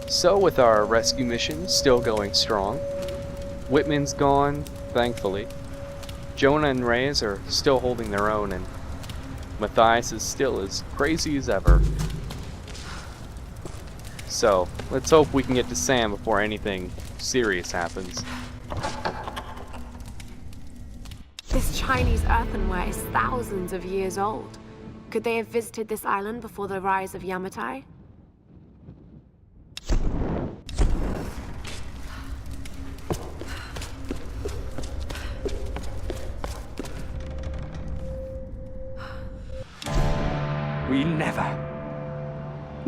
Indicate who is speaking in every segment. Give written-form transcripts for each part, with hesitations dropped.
Speaker 1: So with our rescue mission still going strong, Whitman's gone, thankfully. Jonah and Reyes are still holding their own, and Matthias is still as crazy as ever. So, let's hope we can get to Sam before anything serious happens.
Speaker 2: This Chinese earthenware is thousands of years old. Could they have visited this island before the rise of Yamatai?
Speaker 3: We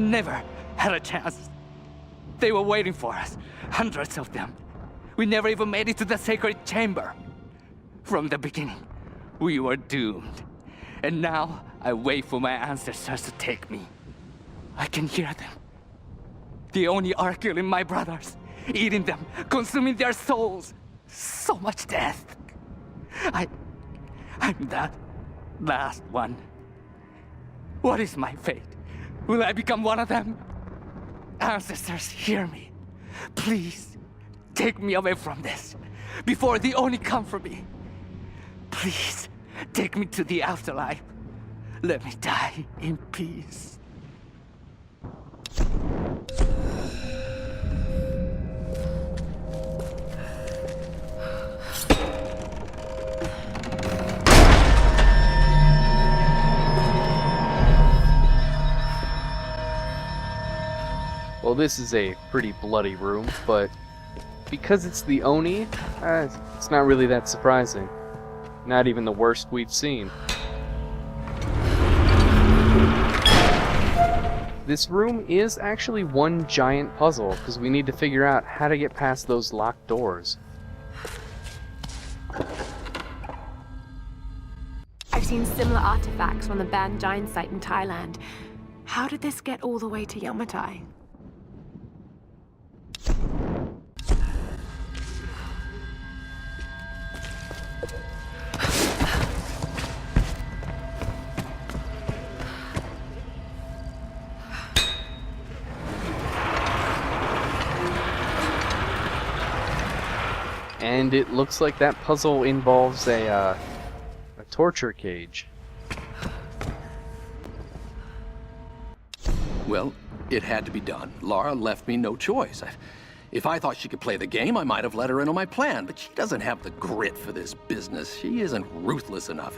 Speaker 3: never had a chance. They were waiting for us, hundreds of them. We never even made it to the sacred chamber. From the beginning, we were doomed. And now, I wait for my ancestors to take me. I can hear them. The Oni are killing my brothers, eating them, consuming their souls. So much death. I'm that last one. What is my fate? Will I become one of them? Ancestors, hear me. Please, take me away from this, before the Oni come for me. Please, take me to the afterlife. Let me die in peace.
Speaker 1: Well, this is a pretty bloody room, but because it's the Oni, it's not really that surprising. Not even the worst we've seen. This room is actually one giant puzzle, because we need to figure out how to get past those locked doors.
Speaker 2: I've seen similar artifacts from the Ban Giant site in Thailand. How did this get all the way to Yamatai?
Speaker 1: And it looks like that puzzle involves a torture cage.
Speaker 4: Well, it had to be done. Lara left me no choice. If I thought she could play the game, I might have let her in on my plan, but she doesn't have the grit for this business. She isn't ruthless enough,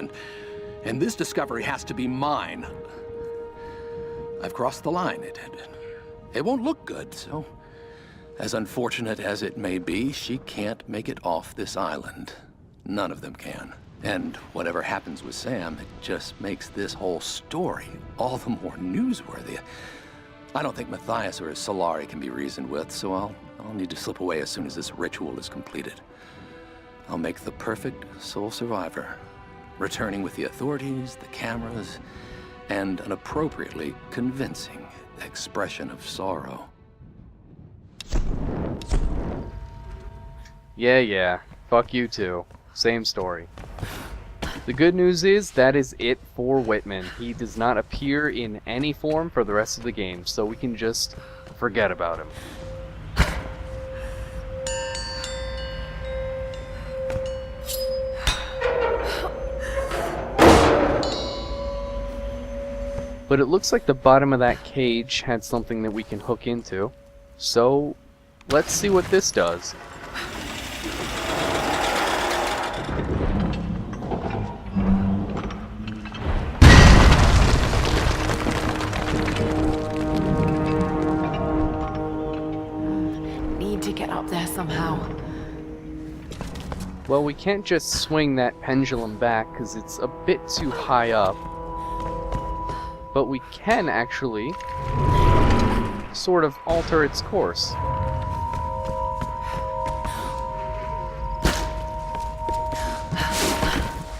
Speaker 4: and this discovery has to be mine. I've crossed the line. It won't look good, so as unfortunate as it may be, she can't make it off this island. None of them can. And whatever happens with Sam, it just makes this whole story all the more newsworthy. I don't think Matthias or his Solari can be reasoned with, so I'll need to slip away as soon as this ritual is completed. I'll make the perfect sole survivor, returning with the authorities, the cameras, and an appropriately convincing expression of sorrow.
Speaker 1: Yeah. Fuck you too. Same story. The good news is that is it for Whitman. He does not appear in any form for the rest of the game, so we can just forget about him. But it looks like the bottom of that cage had something that we can hook into. So, let's see what this does.
Speaker 2: Need to get up there somehow.
Speaker 1: Well, we can't just swing that pendulum back because it's a bit too high up. But we can actually sort of alter its course.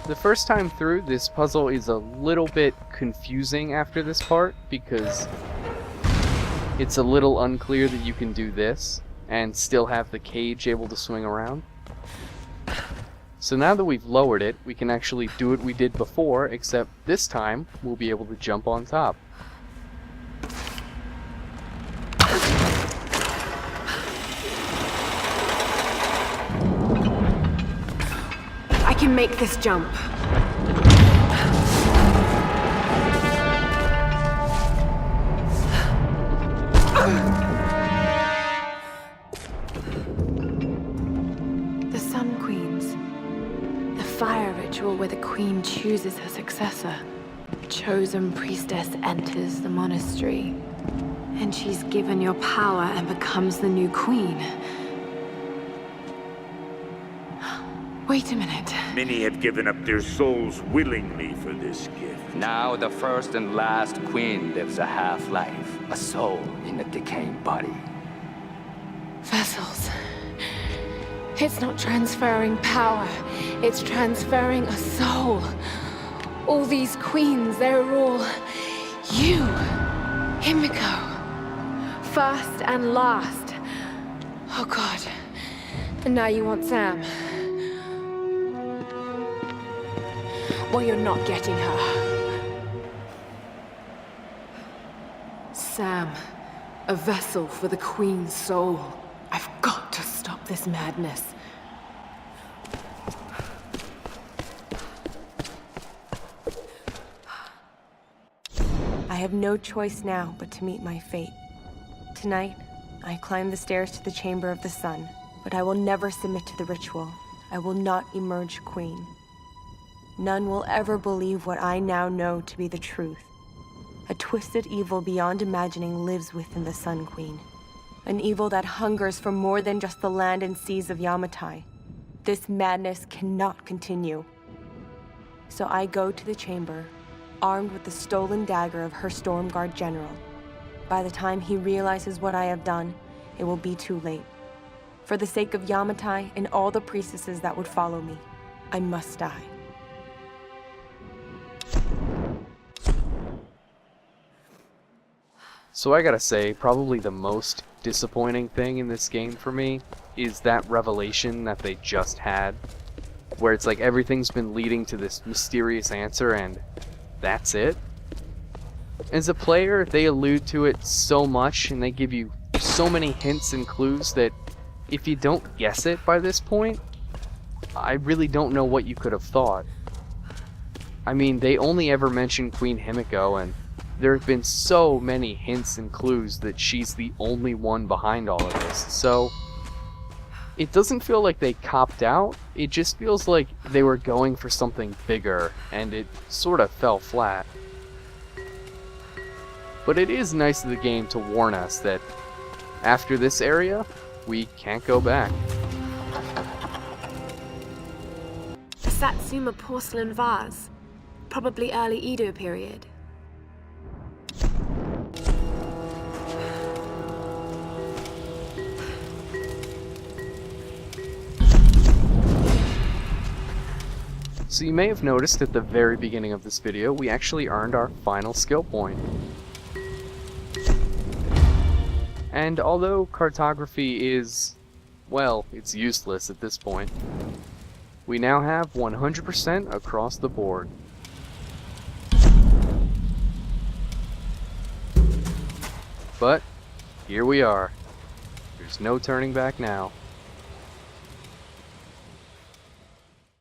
Speaker 1: The first time through, this puzzle is a little bit confusing after this part because it's a little unclear that you can do this and still have the cage able to swing around. So now that we've lowered it, we can actually do what we did before, except this time we'll be able to jump on top.
Speaker 2: can make this jump. The Sun Queens. The fire ritual where the queen chooses her successor. A chosen priestess enters the monastery. And she's given your power and becomes the new queen. Wait a minute.
Speaker 5: Many have given up their souls willingly for this gift.
Speaker 3: Now the first and last queen lives a half-life, a soul in a decaying body.
Speaker 2: Vessels. It's not transferring power. It's transferring a soul. All these queens, they're all you. Himiko. First and last. Oh God. And now you want Sam. Well, you're not getting her. Sam, a vessel for the Queen's soul. I've got to stop this madness. I have no choice now but to meet my fate. Tonight, I climb the stairs to the Chamber of the Sun, but I will never submit to the ritual. I will not emerge queen. None will ever believe what I now know to be the truth. A twisted evil beyond imagining lives within the Sun Queen. An evil that hungers for more than just the land and seas of Yamatai. This madness cannot continue. So I go to the chamber, armed with the stolen dagger of her Stormguard general. By the time he realizes what I have done, it will be too late. For the sake of Yamatai and all the priestesses that would follow me, I must die.
Speaker 1: So I gotta say, probably the most disappointing thing in this game for me is that revelation that they just had, where it's like everything's been leading to this mysterious answer and that's it. As a player, they allude to it so much and they give you so many hints and clues that if you don't guess it by this point, I really don't know what you could have thought. I mean, they only ever mention Queen Himiko, and there have been so many hints and clues that she's the only one behind all of this, so it doesn't feel like they copped out, it just feels like they were going for something bigger, and it sort of fell flat. But it is nice of the game to warn us that after this area, we can't go back.
Speaker 2: A Satsuma porcelain vase, probably early Edo period.
Speaker 1: So you may have noticed at the very beginning of this video, we actually earned our final skill point. And although cartography is, well, it's useless at this point, we now have 100% across the board. But here we are. There's no turning back now.